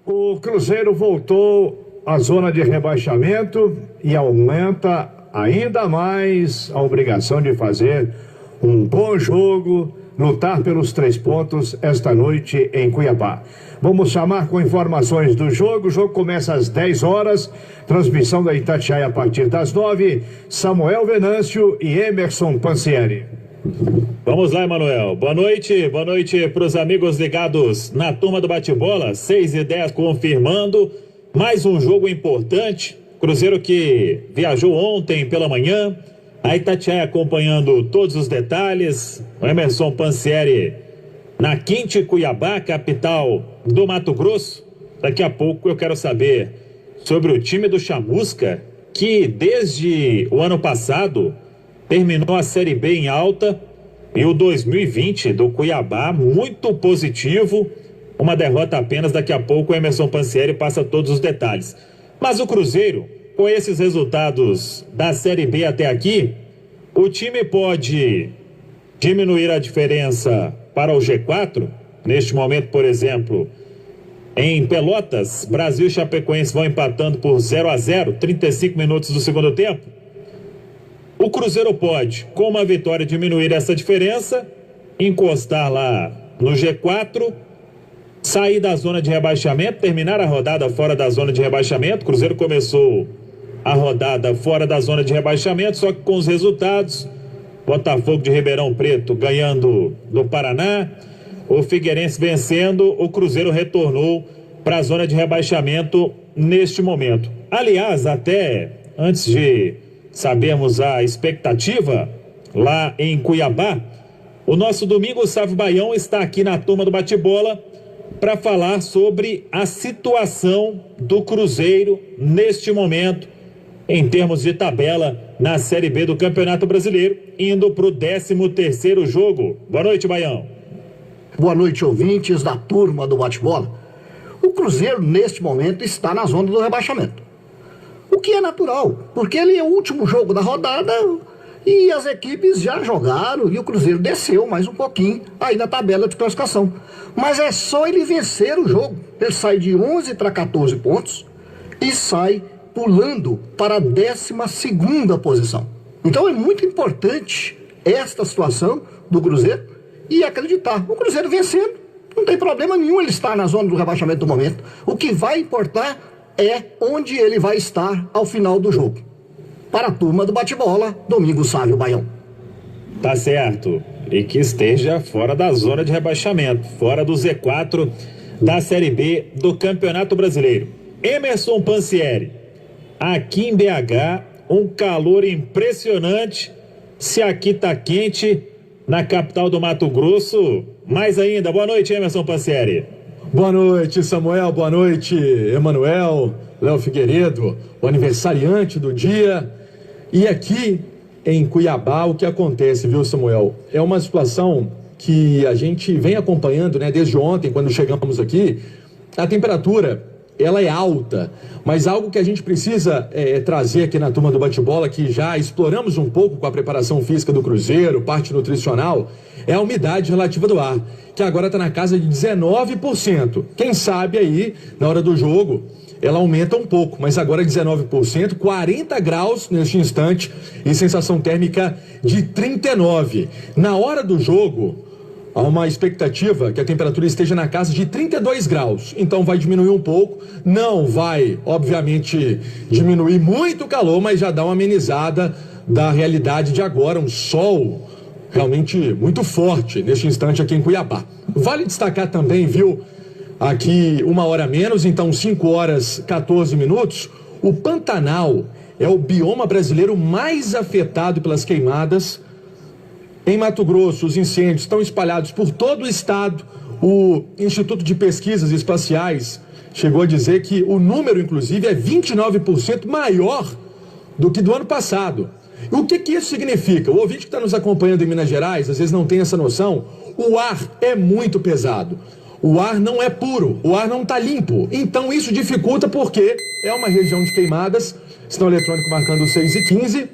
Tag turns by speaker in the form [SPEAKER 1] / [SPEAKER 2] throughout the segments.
[SPEAKER 1] O Cruzeiro voltou à zona de rebaixamento e aumenta ainda mais a obrigação de fazer um bom jogo, lutar pelos 3 pontos esta noite em Cuiabá. Vamos chamar com informações do jogo. O jogo começa às 10 horas, transmissão da Itatiaia a partir das 9. Samuel Venâncio e Emerson Pansieri.
[SPEAKER 2] Vamos lá, Emanuel. Boa noite para os amigos ligados na turma do bate-bola. 6h10 confirmando mais um jogo importante. Cruzeiro que viajou ontem pela manhã, a Itatiaia acompanhando todos os detalhes. O Emerson Pansieri na Quinte Cuiabá, capital do Mato Grosso. Daqui a pouco eu quero saber sobre o time do Chamusca, que desde o ano passado terminou a Série B em alta, e o 2020 do Cuiabá muito positivo. Uma derrota apenas. Daqui a pouco o Emerson Pansieri passa todos os detalhes. Mas o Cruzeiro, com esses resultados da Série B até aqui, o time pode diminuir a diferença para o G4. Neste momento, por exemplo, em Pelotas, Brasil e Chapecoense vão empatando por 0-0, 35 minutos do segundo tempo. O Cruzeiro pode, com uma vitória, diminuir essa diferença, encostar lá no G4, sair da zona de rebaixamento, terminar a rodada fora da zona de rebaixamento. O Cruzeiro começou a rodada fora da zona de rebaixamento, só que com os resultados: Botafogo de Ribeirão Preto ganhando do Paraná, o Figueirense vencendo, o Cruzeiro retornou para a zona de rebaixamento neste momento. Aliás, até antes de sabermos a expectativa lá em Cuiabá, o nosso Domingos Sávio Baião está aqui na turma do bate-bola para falar sobre a situação do Cruzeiro neste momento, em termos de tabela na Série B do Campeonato Brasileiro, indo para o 13º jogo. Boa noite, Baião.
[SPEAKER 3] Boa noite, ouvintes da turma do bate-bola. O Cruzeiro, neste momento, está na zona do rebaixamento. O que é natural, porque ele é o último jogo da rodada e as equipes já jogaram e o Cruzeiro desceu mais um pouquinho aí na tabela de classificação. Mas é só ele vencer o jogo. Ele sai de 11 para 14 pontos e sai pulando para a 12ª posição. Então é muito importante esta situação do Cruzeiro e acreditar. O Cruzeiro vencendo, não tem problema nenhum ele estar na zona do rebaixamento do momento. O que vai importar é onde ele vai estar ao final do jogo. Para a turma do bate-bola, Domingos Sávio Baião.
[SPEAKER 2] Tá certo. E que esteja fora da zona de rebaixamento, fora do Z4 da Série B do Campeonato Brasileiro. Emerson Pansieri, aqui em BH, um calor impressionante. Se aqui tá quente, na capital do Mato Grosso, mais ainda. Boa noite, Emerson Pansieri.
[SPEAKER 4] Boa noite, Samuel. Boa noite, Emanuel, Léo Figueiredo, o aniversariante do dia. E aqui em Cuiabá, o que acontece, viu, Samuel? É uma situação que a gente vem acompanhando, né, desde ontem, quando chegamos aqui. A temperatura, ela é alta, mas algo que a gente precisa trazer aqui na turma do bate-bola, que já exploramos um pouco com a preparação física do Cruzeiro, parte nutricional, é a umidade relativa do ar, que agora está na casa de 19%. Quem sabe aí, na hora do jogo, ela aumenta um pouco, mas agora 19%, 40 graus neste instante e sensação térmica de 39. Na hora do jogo, há uma expectativa que a temperatura esteja na casa de 32 graus, então vai diminuir um pouco, não vai, obviamente, diminuir muito o calor, mas já dá uma amenizada da realidade de agora, um sol realmente muito forte neste instante aqui em Cuiabá. Vale destacar também, viu, aqui 1h menos, então 5h14. O Pantanal é o bioma brasileiro mais afetado pelas queimadas. Em Mato Grosso, os incêndios estão espalhados por todo o estado. O Instituto de Pesquisas Espaciais chegou a dizer que o número, inclusive, é 29% maior do que do ano passado. O que isso significa? O ouvinte que está nos acompanhando em Minas Gerais, às vezes não tem essa noção, o ar é muito pesado. O ar não é puro, o ar não está limpo. Então isso dificulta porque é uma região de queimadas, sinal eletrônico marcando 6h15,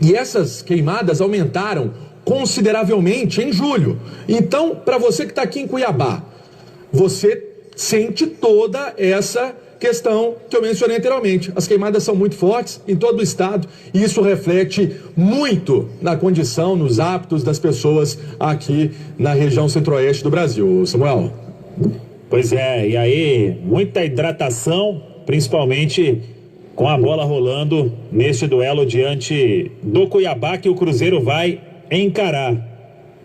[SPEAKER 4] e essas queimadas aumentaram consideravelmente em julho. Então, para você que está aqui em Cuiabá, você sente toda essa questão que eu mencionei anteriormente. As queimadas são muito fortes em todo o estado e isso reflete muito na condição, nos hábitos das pessoas aqui na região centro-oeste do Brasil. Samuel.
[SPEAKER 2] Pois é, e aí muita hidratação, principalmente com a bola rolando neste duelo diante do Cuiabá que o Cruzeiro vai encarar.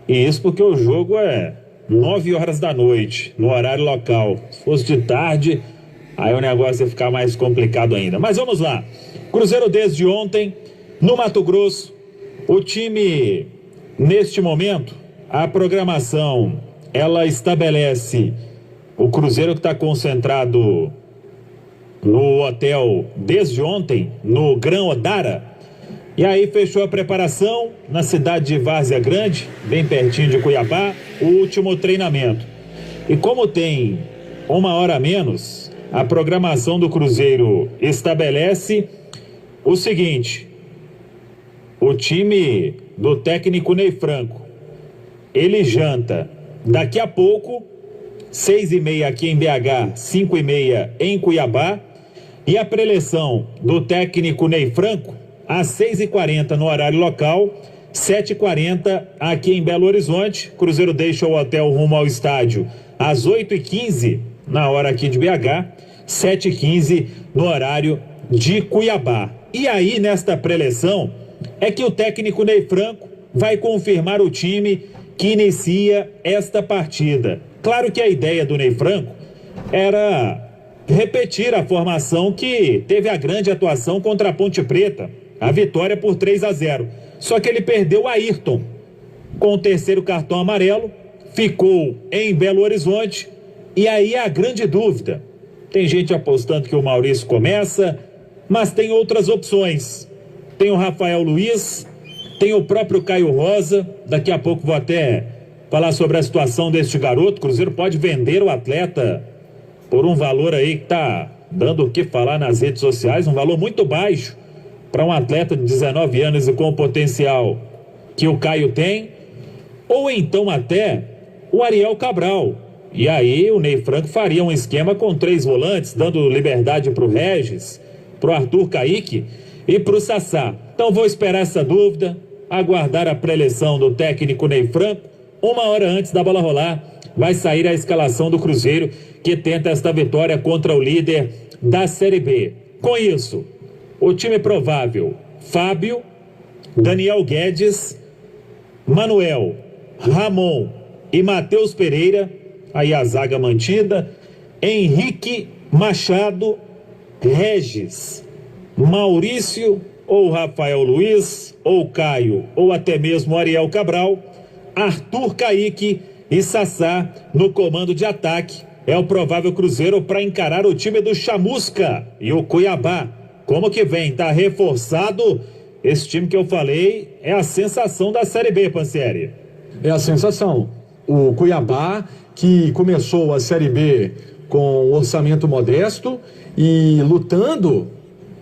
[SPEAKER 2] E isso porque o jogo é 9 horas da noite, no horário local. Se fosse de tarde, aí o negócio ia ficar mais complicado ainda. Mas vamos lá. Cruzeiro desde ontem, no Mato Grosso, o time, neste momento, a programação, ela estabelece o Cruzeiro que está concentrado no hotel desde ontem, no Gran Odara. E aí fechou a preparação na cidade de Várzea Grande, bem pertinho de Cuiabá, o último treinamento. E como tem 1 hora a menos, a programação do Cruzeiro estabelece o seguinte: o time do técnico Ney Franco, ele janta daqui a pouco, 6h30 aqui em BH, 5h30 em Cuiabá, e a preleção do técnico Ney Franco às 6h40 no horário local, 7h40 aqui em Belo Horizonte. Cruzeiro deixa o hotel rumo ao estádio às 8h15 na hora aqui de BH, 7h15 no horário de Cuiabá. E aí, nesta preleção, é que o técnico Ney Franco vai confirmar o time que inicia esta partida. Claro que a ideia do Ney Franco era repetir a formação que teve a grande atuação contra a Ponte Preta, a vitória por 3-0. Só que ele perdeu o Ayrton com o 3º cartão amarelo, ficou em Belo Horizonte, e aí a grande dúvida. Tem gente apostando que o Maurício começa, mas tem outras opções. Tem o Rafael Luiz, tem o próprio Caio Rosa. Daqui a pouco vou até falar sobre a situação deste garoto. O Cruzeiro pode vender o atleta por um valor aí que tá dando o que falar nas redes sociais, um valor muito baixo para um atleta de 19 anos e com o potencial que o Caio tem, ou então até o Ariel Cabral. E aí o Ney Franco faria um esquema com 3 volantes, dando liberdade para o Regis, para o Arthur Kaique e para o Sassá. Então vou esperar essa dúvida, aguardar a preleção do técnico Ney Franco. 1 hora antes da bola rolar, vai sair a escalação do Cruzeiro, que tenta esta vitória contra o líder da Série B. Com isso, o time provável: Fábio, Daniel Guedes, Manuel, Ramon e Matheus Pereira. Aí a zaga mantida: Henrique, Machado, Regis, Maurício ou Rafael Luiz, ou Caio, ou até mesmo Ariel Cabral, Arthur Kaique e Sassá no comando de ataque. É o provável Cruzeiro para encarar o time do Chamusca e o Cuiabá. Como que vem? Tá reforçado? Esse time que eu falei é a sensação da Série B, Pansieri.
[SPEAKER 4] É a sensação. O Cuiabá, que começou a Série B com orçamento modesto e lutando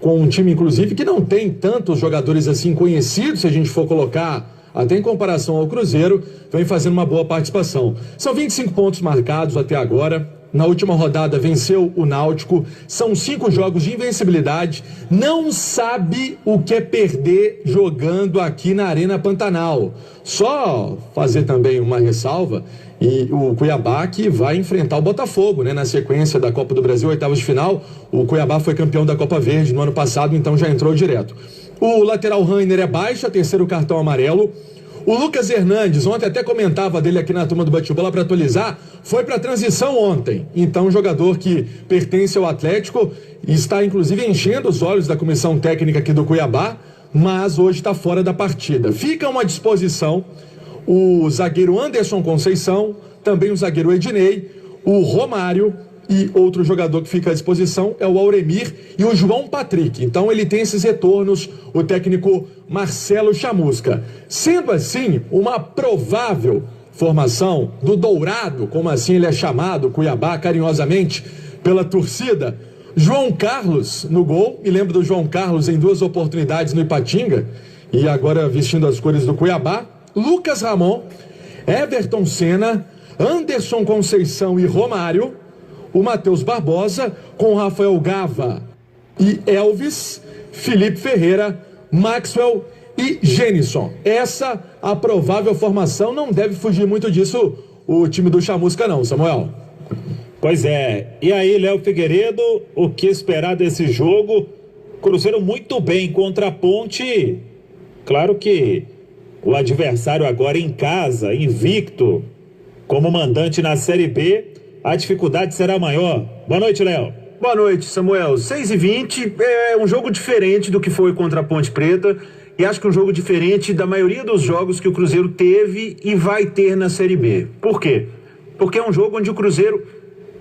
[SPEAKER 4] com um time, inclusive, que não tem tantos jogadores assim conhecidos, se a gente for colocar até em comparação ao Cruzeiro, vem fazendo uma boa participação. São 25 pontos marcados até agora. Na última rodada venceu o Náutico. São 5 jogos de invencibilidade. Não sabe o que é perder jogando aqui na Arena Pantanal. Só fazer também uma ressalva. E o Cuiabá que vai enfrentar o Botafogo, né? Na sequência da Copa do Brasil, oitavas de final. O Cuiabá foi campeão da Copa Verde no ano passado, então já entrou direto. O lateral Rainer é baixa, 3º cartão amarelo. O Lucas Hernandes, ontem até comentava dele aqui na turma do bate-bola para atualizar, foi para a transição ontem. Então, um jogador que pertence ao Atlético, está inclusive enchendo os olhos da comissão técnica aqui do Cuiabá, mas hoje está fora da partida. Ficam à disposição o zagueiro Anderson Conceição, também o zagueiro Ednei, o Romário, e outro jogador que fica à disposição é o Auremir e o João Patrick. Então ele tem esses retornos, o técnico Marcelo Chamusca. Sendo assim, uma provável formação do Dourado, como assim ele é chamado, Cuiabá, carinhosamente, pela torcida: João Carlos no gol. Me lembro do João Carlos em 2 oportunidades no Ipatinga, e agora vestindo as cores do Cuiabá. Lucas Ramon, Everton Senna, Anderson Conceição e Romário. o Matheus Barbosa com Rafael Gava e Elvis, Felipe Ferreira, Maxwell e Genison. Essa a provável formação, não deve fugir muito disso o time do Chamusca não, Samuel.
[SPEAKER 2] Pois é, e aí Léo Figueiredo, o que esperar desse jogo? Cruzeiro muito bem contra a Ponte, claro que o adversário agora em casa, invicto, como mandante na Série B, a dificuldade será maior. Boa noite, Léo.
[SPEAKER 5] Boa noite, Samuel. 6h20 é um jogo diferente do que foi contra a Ponte Preta e acho que um jogo diferente da maioria dos jogos que o Cruzeiro teve e vai ter na Série B. Por quê? Porque é um jogo onde o Cruzeiro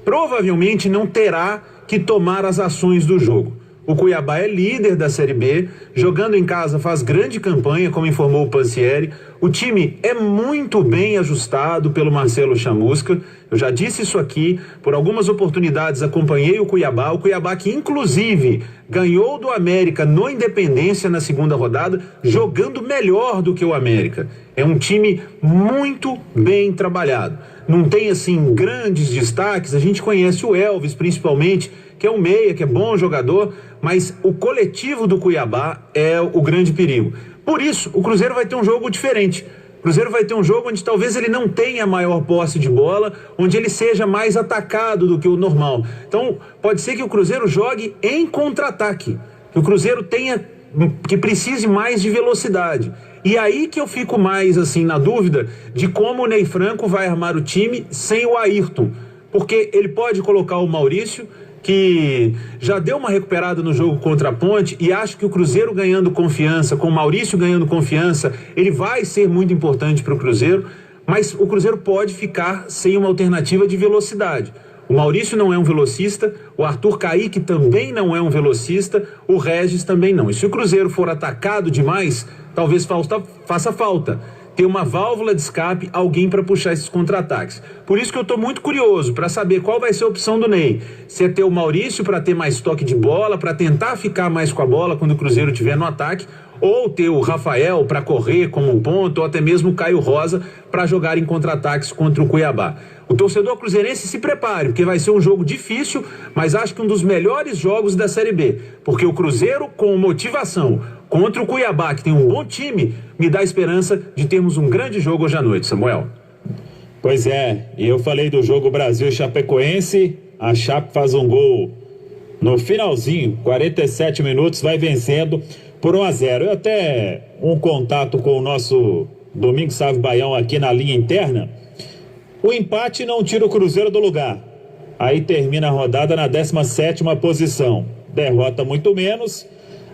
[SPEAKER 5] provavelmente não terá que tomar as ações do jogo. O Cuiabá é líder da Série B, jogando em casa faz grande campanha, como informou o Pansieri. O time é muito bem ajustado pelo Marcelo Chamusca. Eu já disse isso aqui, por algumas oportunidades acompanhei o Cuiabá que inclusive ganhou do América no Independência na segunda rodada, jogando melhor do que o América. É um time muito bem trabalhado. Não tem assim grandes destaques, a gente conhece o Elvis principalmente, que é um meia, que é bom jogador, mas o coletivo do Cuiabá é o grande perigo. Por isso, o Cruzeiro vai ter um jogo diferente. O Cruzeiro vai ter um jogo onde talvez ele não tenha maior posse de bola, onde ele seja mais atacado do que o normal. Então, pode ser que o Cruzeiro jogue em contra-ataque, que o Cruzeiro que precise mais de velocidade. E aí que eu fico mais assim na dúvida de como o Ney Franco vai armar o time sem o Ayrton, porque ele pode colocar o Maurício, que já deu uma recuperada no jogo contra a Ponte, e acho que o Cruzeiro ganhando confiança, com o Maurício ganhando confiança, ele vai ser muito importante para o Cruzeiro, mas o Cruzeiro pode ficar sem uma alternativa de velocidade. O Maurício não é um velocista, o Arthur Caíque também não é um velocista, o Regis também não. E se o Cruzeiro for atacado demais, talvez faça falta ter uma válvula de escape, alguém para puxar esses contra-ataques. Por isso que eu estou muito curioso para saber qual vai ser a opção do Ney. Se é ter o Maurício para ter mais toque de bola, para tentar ficar mais com a bola quando o Cruzeiro estiver no ataque, ou ter o Rafael para correr como um ponto, ou até mesmo o Caio Rosa para jogar em contra-ataques contra o Cuiabá. O torcedor cruzeirense se prepare, porque vai ser um jogo difícil, mas acho que um dos melhores jogos da Série B, porque o Cruzeiro com motivação contra o Cuiabá, que tem um bom time, me dá esperança de termos um grande jogo hoje à noite, Samuel.
[SPEAKER 2] Pois é, e eu falei do jogo Brasil-Chapecoense, a Chape faz um gol no finalzinho, 47 minutos, vai vencendo por 1-0. Eu até um contato com o nosso Domingos Sávio Baião aqui na linha interna. O empate não tira o Cruzeiro do lugar. Aí termina a rodada na 17ª posição. Derrota muito menos.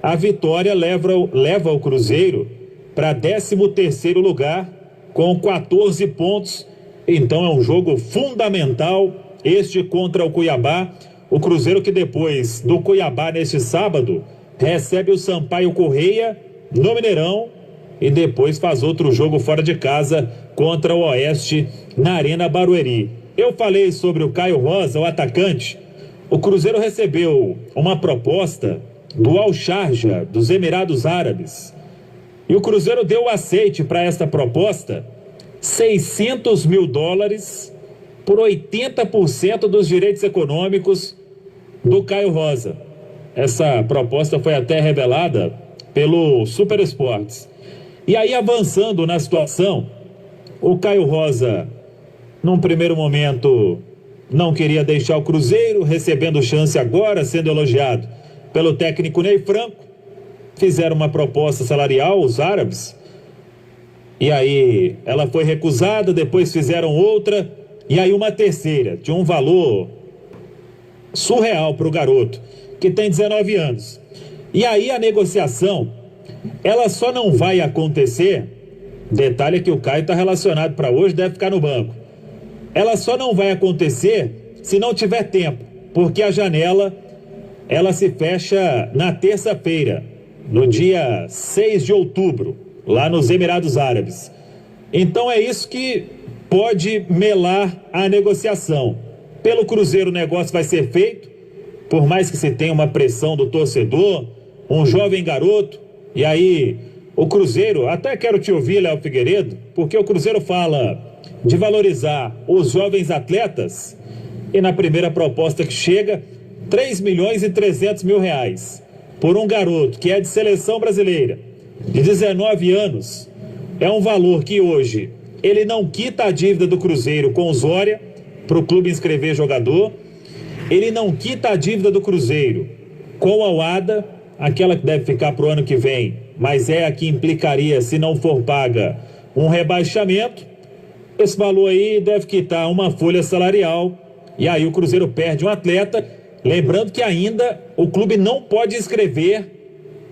[SPEAKER 2] A vitória leva o Cruzeiro para 13º lugar com 14 pontos. Então é um jogo fundamental este contra o Cuiabá. O Cruzeiro que depois do Cuiabá neste sábado recebe o Sampaio Correia no Mineirão e depois faz outro jogo fora de casa contra o Oeste na Arena Barueri. Eu falei sobre o Caio Rosa, o atacante. O Cruzeiro recebeu uma proposta do Al Sharjah, dos Emirados Árabes. E o Cruzeiro deu o aceite para esta proposta, $600 mil por 80% dos direitos econômicos do Caio Rosa. Essa proposta foi até revelada pelo Super Esportes. E aí, avançando na situação, o Caio Rosa, num primeiro momento, não queria deixar o Cruzeiro, recebendo chance agora, sendo elogiado pelo técnico Ney Franco. Fizeram uma proposta salarial, os árabes, e aí ela foi recusada, depois fizeram outra, e aí uma terceira, de um valor surreal para o garoto, que tem 19 anos. E aí a negociação, ela só não vai acontecer, detalhe que o Caio está relacionado para hoje, deve ficar no banco. Ela só não vai acontecer se não tiver tempo, porque a janela, ela se fecha na terça-feira, no dia 6 de outubro, lá nos Emirados Árabes. Então é isso que pode melar a negociação. Pelo Cruzeiro o negócio vai ser feito, por mais que se tenha uma pressão do torcedor, um jovem garoto, e aí o Cruzeiro, até quero te ouvir, Léo Figueiredo, porque o Cruzeiro fala de valorizar os jovens atletas, E na primeira proposta que chega, 3 milhões e 300 mil reais por um garoto que é de seleção brasileira, de 19 anos. É um valor que hoje ele não quita a dívida do Cruzeiro com o Zória para o clube inscrever jogador. Ele não quita a dívida do Cruzeiro com a UADA, aquela que deve ficar para o ano que vem, mas é a que implicaria, se não for paga, um rebaixamento. Esse valor aí deve quitar uma folha salarial e aí o Cruzeiro perde um atleta. Lembrando que ainda o clube não pode inscrever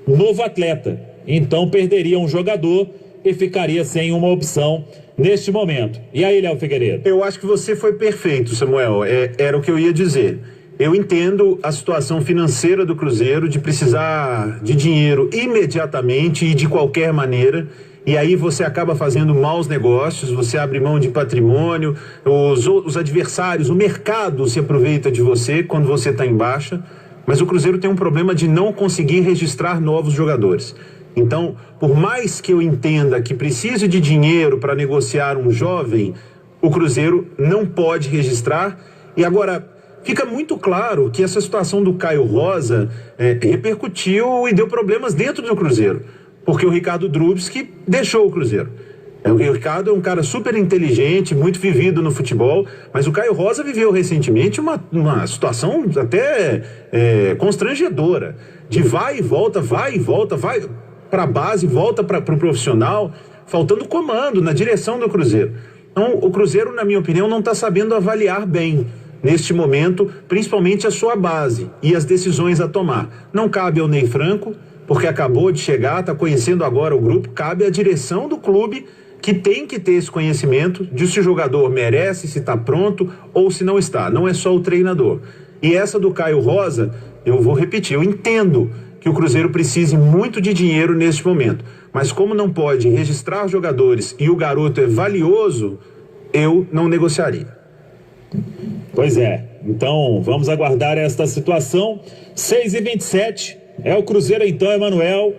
[SPEAKER 2] novo atleta, então perderia um jogador e ficaria sem uma opção neste momento. E aí, Léo Figueiredo?
[SPEAKER 5] Eu acho que você foi perfeito, Samuel. Era o que eu ia dizer. Eu entendo a situação financeira do Cruzeiro de precisar de dinheiro imediatamente e de qualquer maneira. E aí você acaba fazendo maus negócios, você abre mão de patrimônio, os adversários, o mercado se aproveita de você quando você está em baixa. Mas o Cruzeiro tem um problema de não conseguir registrar novos jogadores. Então, por mais que eu entenda que precise de dinheiro para negociar um jovem, o Cruzeiro não pode registrar. E agora, fica muito claro que essa situação do Caio Rosa repercutiu e deu problemas dentro do Cruzeiro. Porque o Ricardo Drubski deixou o Cruzeiro. O Ricardo é um cara super inteligente, muito vivido no futebol, mas o Caio Rosa viveu recentemente uma situação até constrangedora, de vai e volta, vai para a base, volta para o profissional, faltando comando na direção do Cruzeiro. Então, o Cruzeiro, na minha opinião, não está sabendo avaliar bem, neste momento, principalmente a sua base e as decisões a tomar. Não cabe ao Ney Franco, porque acabou de chegar, está conhecendo agora o grupo, cabe à direção do clube, que tem que ter esse conhecimento de se o jogador merece, se está pronto ou se não está. Não é só o treinador. E essa do Caio Rosa, eu vou repetir, eu entendo que o Cruzeiro precise muito de dinheiro neste momento, mas como não pode registrar jogadores e o garoto é valioso, eu não negociaria.
[SPEAKER 2] Pois é, então vamos aguardar esta situação. 6h27, é o Cruzeiro então, Emanuel.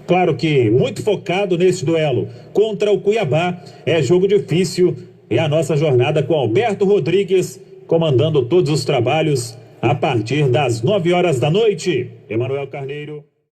[SPEAKER 2] Claro que muito focado nesse duelo contra o Cuiabá. É jogo difícil e a nossa jornada com Alberto Rodrigues comandando todos os trabalhos a partir das 9 horas da noite. Emanuel Carneiro.